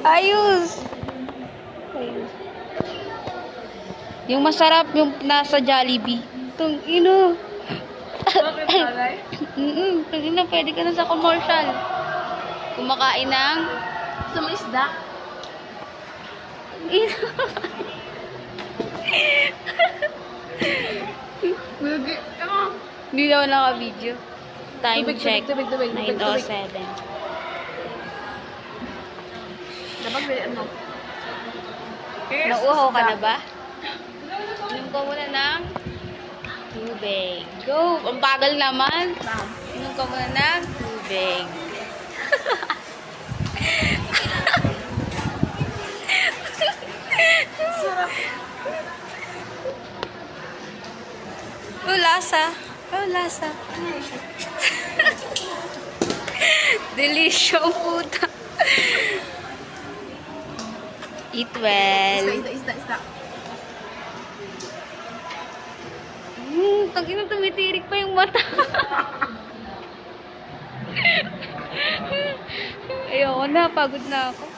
Ayos! Ayos. Yung masarap, yung nasa Jollibee. Itong ino. Bakit bagay? Pwede na, pwede ka na sa commercial. Kumakain ng... Sa mga isda? Gagi. Ano? Hindi daw naka-video. Time Tubig, check. tubig, tubig, tubig, tubig. 9:07. Dapat bilihan mo. Nauuhaw ka na ba? Inom ka muna ng tubig. Go! Ang bagal naman. Inom ka muna ng tubig. Sarap. Oh, lasa. Oh, lasa. Delicious puta. Eat well. Isda. Tangina, tumitirik pa yung mata. Ayoko na, pagod na ako.